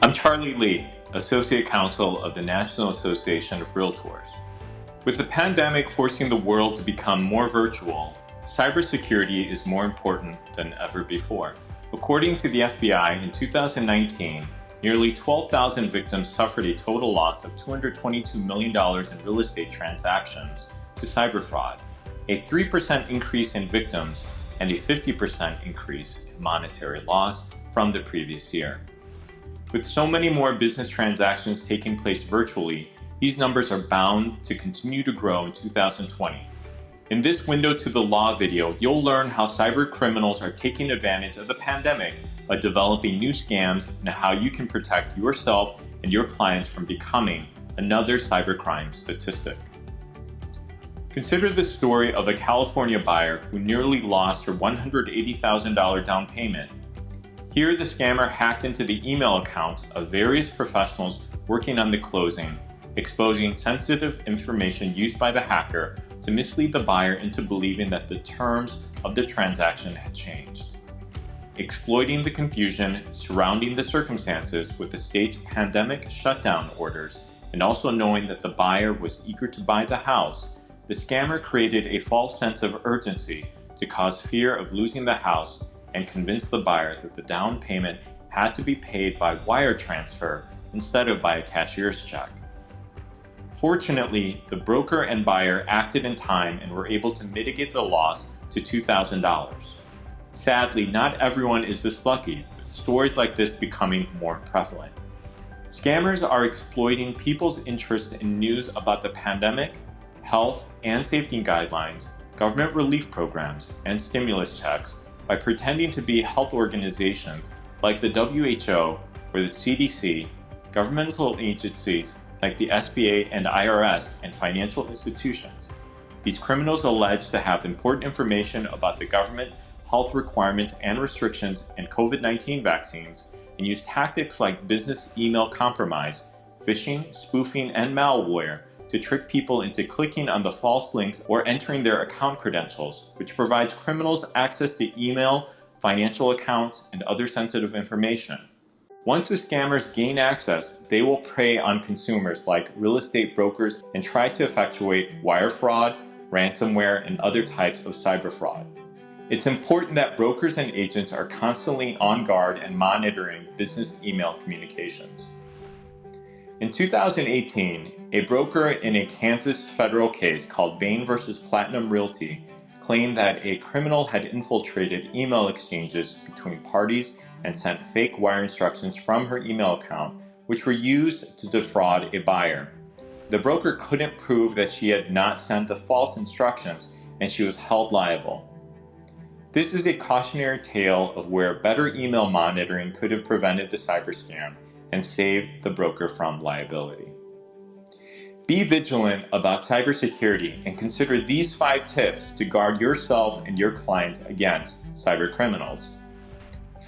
I'm Charlie Lee, Associate Counsel of the National Association of Realtors. With the pandemic forcing the world to become more virtual, cybersecurity is more important than ever before. According to the FBI, in 2019, nearly 12,000 victims suffered a total loss of $222 million in real estate transactions to cyber fraud, a 3% increase in victims and a 50% increase in monetary loss from the previous year. With so many more business transactions taking place virtually, these numbers are bound to continue to grow in 2020. In this Window to the Law video, you'll learn how cyber criminals are taking advantage of the pandemic by developing new scams and how you can protect yourself and your clients from becoming another cybercrime statistic. Consider the story of a California buyer who nearly lost her $180,000 down payment. Here, the scammer hacked into the email account of various professionals working on the closing, exposing sensitive information used by the hacker to mislead the buyer into believing that the terms of the transaction had changed. Exploiting the confusion surrounding the circumstances with the state's pandemic shutdown orders, and also knowing that the buyer was eager to buy the house, the scammer created a false sense of urgency to cause fear of losing the house and convince the buyer that the down payment had to be paid by wire transfer instead of by a cashier's check. Fortunately, the broker and buyer acted in time and were able to mitigate the loss to $2,000. Sadly, not everyone is this lucky, with stories like this becoming more prevalent. Scammers are exploiting people's interest in news about the pandemic, health and safety guidelines, government relief programs, and stimulus checks by pretending to be health organizations like the WHO or the CDC, governmental agencies like the SBA and IRS, and financial institutions. These criminals allege to have important information about the government, health requirements and restrictions, and COVID-19 vaccines, and use tactics like business email compromise, phishing, spoofing, and malware to trick people into clicking on the false links or entering their account credentials, which provides criminals access to email, financial accounts, and other sensitive information. Once the scammers gain access, they will prey on consumers like real estate brokers and try to effectuate wire fraud, ransomware, and other types of cyber fraud. It's important that brokers and agents are constantly on guard and monitoring business email communications. In 2018, a broker in a Kansas federal case called Bain versus Platinum Realty claimed that a criminal had infiltrated email exchanges between parties and sent fake wire instructions from her email account, which were used to defraud a buyer. The broker couldn't prove that she had not sent the false instructions, and she was held liable. This is a cautionary tale of where better email monitoring could have prevented the cyber scam and saved the broker from liability. Be vigilant about cybersecurity and consider these 5 tips to guard yourself and your clients against cyber criminals.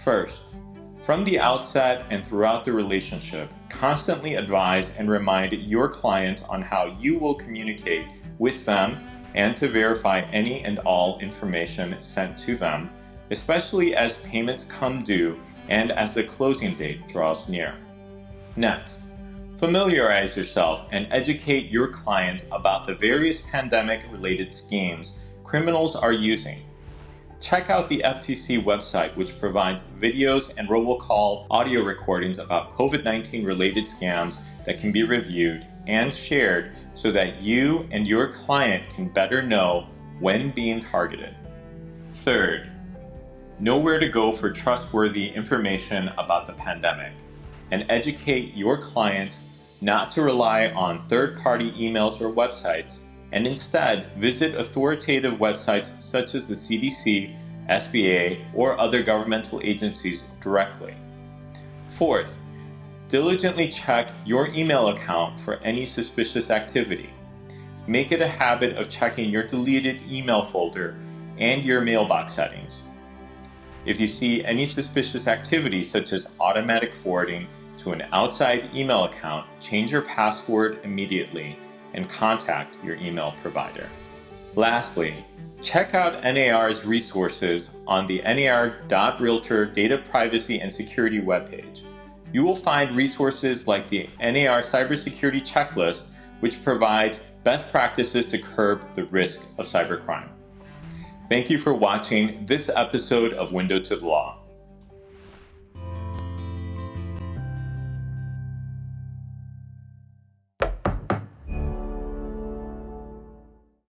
First, from the outset and throughout the relationship, constantly advise and remind your clients on how you will communicate with them and to verify any and all information sent to them, especially as payments come due and as the closing date draws near. Next, familiarize yourself and educate your clients about the various pandemic-related schemes criminals are using. Check out the FTC website, which provides videos and robocall audio recordings about COVID-19 related scams that can be reviewed and shared so that you and your client can better know when being targeted. Third, know where to go for trustworthy information about the pandemic, and educate your clients not to rely on third-party emails or websites, and instead visit authoritative websites such as the CDC, SBA, or other governmental agencies directly. Fourth, diligently check your email account for any suspicious activity. Make it a habit of checking your deleted email folder and your mailbox settings. If you see any suspicious activity such as automatic forwarding to an outside email account, change your password immediately and contact your email provider. Lastly, check out NAR's resources on the nar.realtor Data Privacy and Security webpage. you will find resources like the NAR Cybersecurity Checklist, which provides best practices to curb the risk of cybercrime. Thank you for watching this episode of Window to the Law.